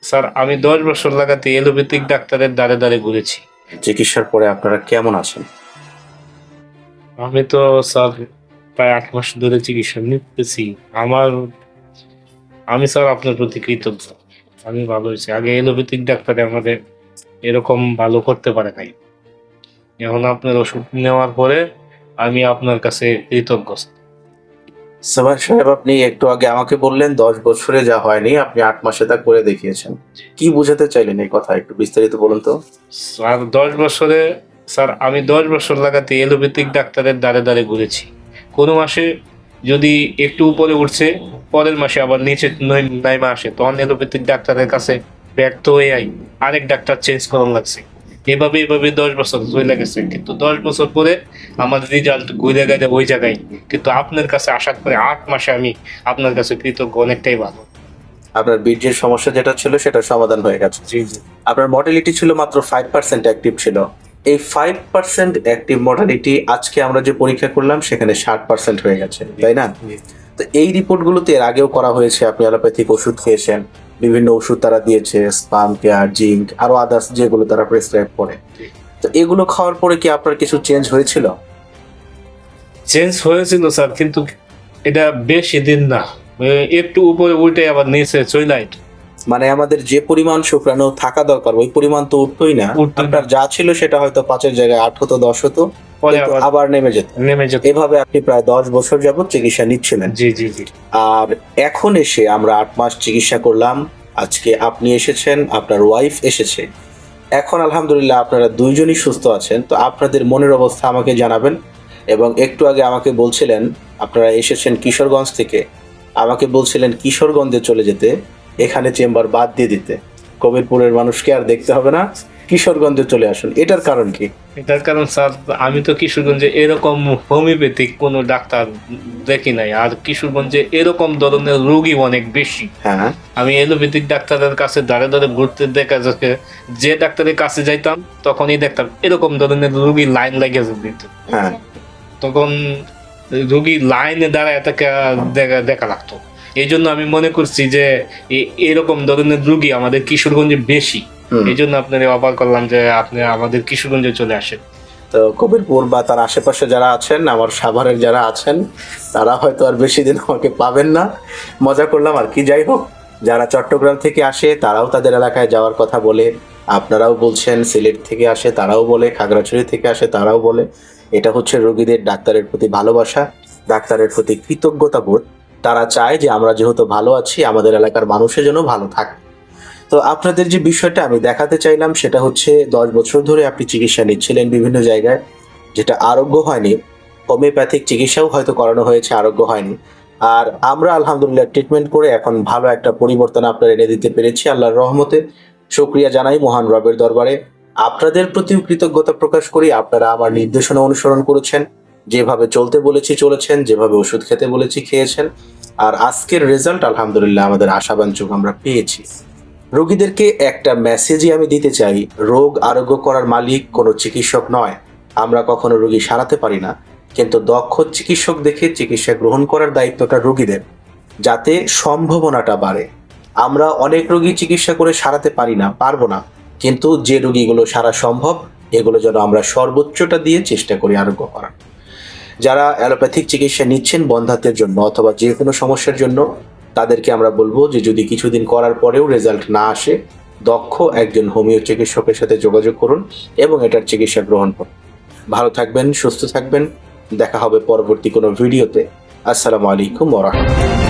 Sir আমি ১০ বছর লাগাতে এলোপ্যাথিক ডাক্তারের দ্বারে দ্বারে ঘুরেছি। চিকিৎসার পরে আপনারা কেমন আছেন? আমি তো স্যার প্রায় ৮ মাস ধরে চিকিৎসা নিতেছি। আমার আমি স্যার আপনার প্রতি কৃতজ্ঞ। আমি ভালো হইছি। আগে এলোপ্যাথিক ডাক্তারে আমাদের এরকম ভালো করতে পারে নাই। এখন আপনার ওষুধ নেওয়ার পরে আমি আপনার কাছে কৃতজ্ঞ স্যার। সাভার সাহেব, আপনি একটু আগে আমাকে বললেন ১০ বছরে যা হয়নি আপনি ৮ মাসে তা করে দেখিয়েছেন। কি বুঝাতে চাইলেন এই কথা, একটু বিস্তারিত বলুন তো। স্যার ১০ বছরে স্যার আমি ১০ বছর লাগাতে এলোপ্যাথিক ডাক্তারের দ্বারে দ্বারে ঘুরেছি। কোনো মাসে যদি একটু উপরে উঠছে, পরের মাসে আবার নিচে নাইমা আসে। তখন এলোপ্যাথিক ডাক্তারের কাছে ব্যর্থ হয়ে আরেক ডাক্তার চেঞ্জ করার লাগছে। এভাবে ১০ বছর চইলা গেছে। কিন্তু ১০ বছর পরে আমার রেজাল্ট ঘুরে গেছে ওই জায়গায়। কিন্তু আপনার কাছে আসার পরে ৮ মাসে আমি আপনার কাছে কৃতজ্ঞ, অনেকটাই ভালো। আপনার বীর্যের সমস্যা যেটা ছিল সেটা সমাধান হয়ে গেছে। জি, জি। আপনার মর্টালিটি ছিল মাত্র 5% অ্যাক্টিভ ছিল। এই 5% অ্যাক্টিভ মর্টালিটি আজকে আমরা যে পরীক্ষা করলাম সেখানে 60% হয়ে গেছে, তাই না? জি। তো এই রিপোর্টগুলোতে এর আগেও করা হয়েছে, আপনি অ্যালোপ্যাথিক ওষুধ খেয়েছেন, বিভিন্ন ওষুধ তারা দিয়েছে, স্পাম কেয়ার, জিঙ্ক, আরো আদার্স যেগুলো তারা প্রেসক্রাইব করে। জি। তো এগুলো খাওয়ার পরে কি আপনার কিছু চেঞ্জ হয়েছিল? চেঞ্জ হয়েছিল স্যার, কিন্তু এটা বেশি দিন না। একটু উপরে উল্টে আবার নিচে চইলাই। মানে আমাদের যে পরিমাণ শুক্রাণু থাকা দরকার ওই পরিমাণ তো উঠতোই না। উঠতোই না। আপনার যা ছিল সেটা হয়তো 5-এর জায়গায় 8 হতো, 10 হতো, পরে কিন্তু আবার আবার নেমে যেত। নেমে যেত। এভাবে আপনি প্রায় 10 বছর যাবত চিকিৎসা নিচ্ছিলেন। জি, জি, জি। আর এখন এসে আমরা 8 মাস চিকিৎসা করলাম। আজকে আপনি এসেছেন, আপনার ওয়াইফ এসেছে। এখন আলহামদুলিল্লাহ আপনারা দুইজনই সুস্থ আছেন। তো আপনাদের মনের অবস্থা আমাকে জানাবেন। এবং একটু আগে আমাকে বলছিলেন আপনারা এসেছেন কিশোরগঞ্জ থেকে। আমাকে বলছিলেন কিশোরগঞ্জে চলে যেতে, এখানে চেম্বার বাদ দিয়ে দিতে। কবিরপুরের মানুষকে আর দেখতে হবে না, কিশোরগঞ্জে চলে আসুন। এটার কারণ কি? এটার কারণ স্যার, আমি তো কিশোরগঞ্জে এরকম হোমিওপ্যাথিক কোনো ডাক্তার দেখি নাই। আর কিশোরগঞ্জে এরকম ধরনের রোগী অনেক বেশি। হ্যাঁ, আমি এলোপ্যাথিক ডাক্তারের কাছে দাঁড়ে দাঁড়ে ঘুরতে দেখা যাচ্ছে, যে ডাক্তারের কাছে যাইতাম তখনই দেখতাম এরকম ধরনের রোগী লাইন লেগে দিত। হ্যাঁ। তখন রোগী লাইনে দাঁড়ায় তাকে দেখা লাগতো। এই জন্য আমি মনে করছি যে এরকম ধরনের রোগী আমাদের কিশোরগঞ্জে বেশি। হুম। এই জন্য আপনার অবাক করলাম যে আপনি আমাদের কিশোরগঞ্জে চলে আসেন। তো কবিরপুর বা তার আশেপাশে যারা আছেন, আমার সাভারের যারা আছেন, তারা হয়তো আর বেশি দিন আমাকে পাবেন না। মজা করলাম আর কি। যাই হোক, যারা চট্টগ্রাম থেকে আসে তারাও তাদের এলাকায় যাওয়ার কথা বলে, আপনারাও বলছেন সিলেট থেকে আসে তারাও বলে, খাগড়াছড়ি থেকে আসে তারাও বলে। এটা হচ্ছে রোগীদের ডাক্তারের প্রতি ভালোবাসা, ডাক্তারের প্রতি কৃতজ্ঞতা বোধ। তারা চায় যে আমরা যেহেতু ভালো আছি আমাদের এলাকার মানুষের জন্য ভালো থাকে। তো আপনাদের যে বিষয়টা আমি দেখাতে চাইলাম সেটা হচ্ছে 10 বছর ধরে আপনি চিকিৎসা নিচ্ছিলেন বিভিন্ন জায়গায়, যেটা আরোগ্য হয়নি। হোমিওপ্যাথিক চিকিৎসাও হয়তো করানো হয়েছে, আরোগ্য হয়নি। আর আমরা আলহামদুলিল্লাহ ট্রিটমেন্ট করে এখন ভালো একটা পরিবর্তন আপনার এনে দিতে পেরেছি আল্লাহর রহমতে। শুকরিয়া জানাই মহান রবের দরবারে। আপনাদের প্রতিও কৃতজ্ঞতা প্রকাশ করি, আপনারা আমার নির্দেশনা অনুসরণ করেছেন, যেভাবে চলতে বলেছি চলেছেন, যেভাবে ওষুধ খেতে বলেছি খেয়েছেন। আর আজকের রেজাল্ট আলহামদুলিল্লাহ আমাদের আশাবাঞ্ছক আমরা পেয়েছি। রোগীদেরকে একটা মেসেজই আমি দিতে চাই, রোগ আরোগ্য করার মালিক কোনো চিকিৎসক নয়। আমরা কখনো রোগী সারাতে পারি না, কিন্তু দক্ষ চিকিৎসক দেখে চিকিৎসা গ্রহণ করার দায়িত্বটা রোগীদের, যাতে সম্ভাবনাটা বাড়ে। আমরা অনেক রোগী চিকিৎসা করে সারাতে পারি না, পারবো না, কিন্তু যে রোগীগুলো সারা সম্ভব এগুলো যেন আমরা সর্বোচ্চটা দিয়ে চেষ্টা করি আরোগ্য করার। যারা অ্যালোপ্যাথিক চিকিৎসা নিচ্ছেন বন্ধ্যাত্বের জন্য অথবা যে কোনো সমস্যার জন্য, তাদেরকে আমরা বলবো যে যদি কিছুদিন করার পরেও রেজাল্ট না আসে, দক্ষ একজন হোমিও চিকিৎসকের সাথে যোগাযোগ করুন এবং এটার চিকিৎসা গ্রহণ করুন। ভালো থাকবেন, সুস্থ থাকবেন। দেখা হবে পরবর্তী কোনো ভিডিওতে। আসসালামু আলাইকুম ওয়া রাহমাতুল্লাহ।